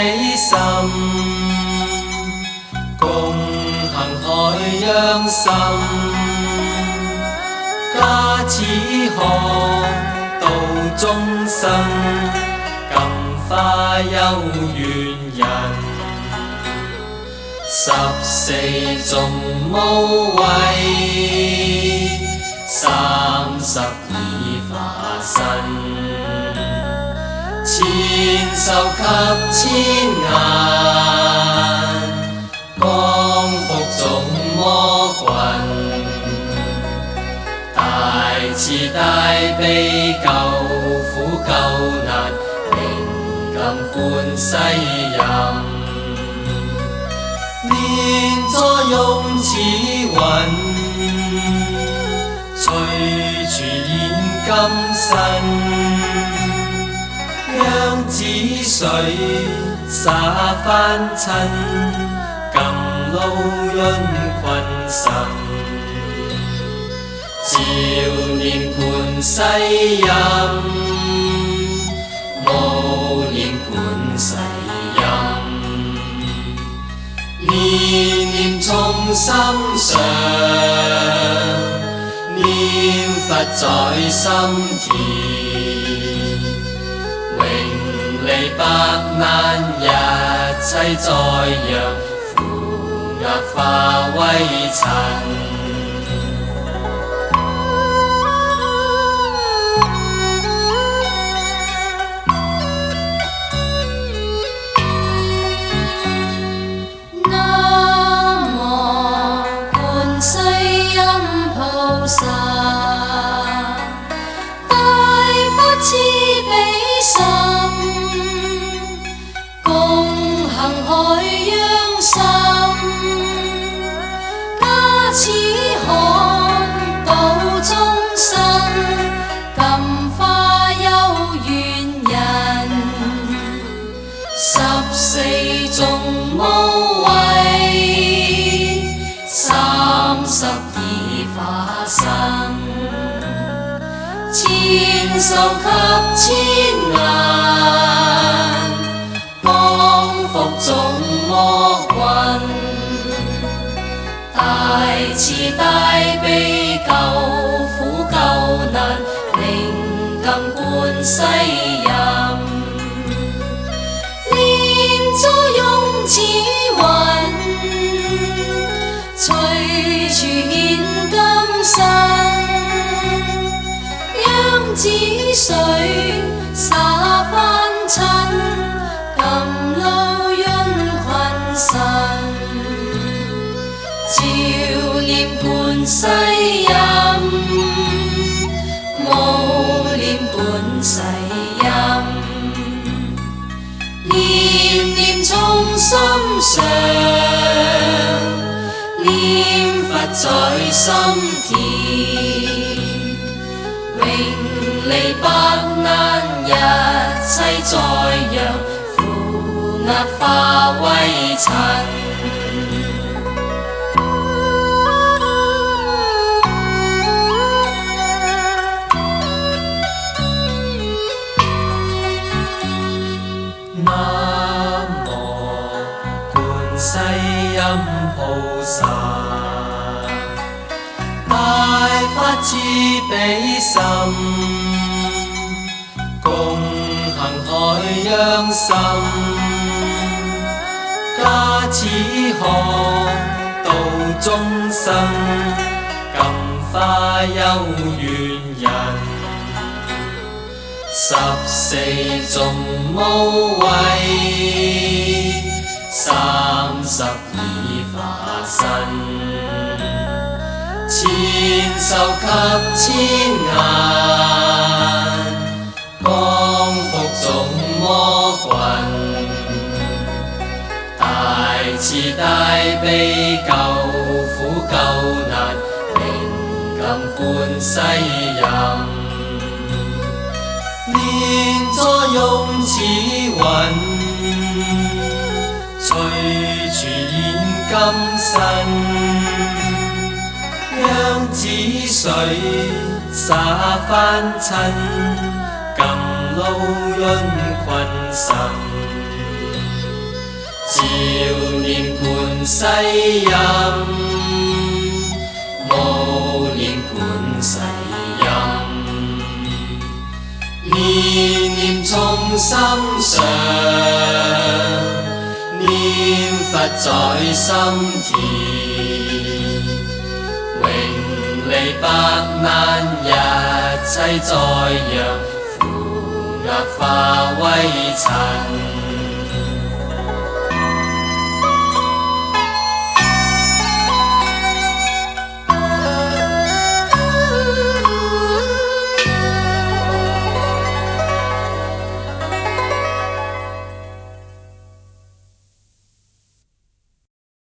比心，共行海洋心。家此河道眾生，感化有緣人。14種無畏，32化身，千手給千眼，降伏眾魔棍。大慈大悲救苦救難，靈感觀世音。念作用似雲，隨處現金身。讓子水灑凡塵，甘露潤群生。照念觀世音，無念觀世音。念念從心上，念佛在心田。永離百難一切災殃，苦厄化為塵。大發慈悲心，共行海洋心。加持看道眾生，感化有緣人。14種無畏，32化身，千手給千眼，降伏眾魔棍。大慈大悲救苦救難，靈感觀世音。念作用似雲，隨處現金身。讓子水灑凡塵，甘露潤群生。照念觀世音，無念觀世音。念念從心上，念佛在心田。永離百難一切災殃，苦厄化為塵。南無觀世音菩薩，大發慈悲心，共行海洋心。加持河道眾生，感化有緣人。14種無畏，32化身，千手給千眼，降伏眾魔棍。大慈大悲救苦救難，靈感觀世音。念作用似雲，隨處現金身。讓子水灑凡塵，甘露潤群生。念觀世音，無念觀世音，念念從心上，念佛在心田，永離百難一切災殃，負軛化為塵。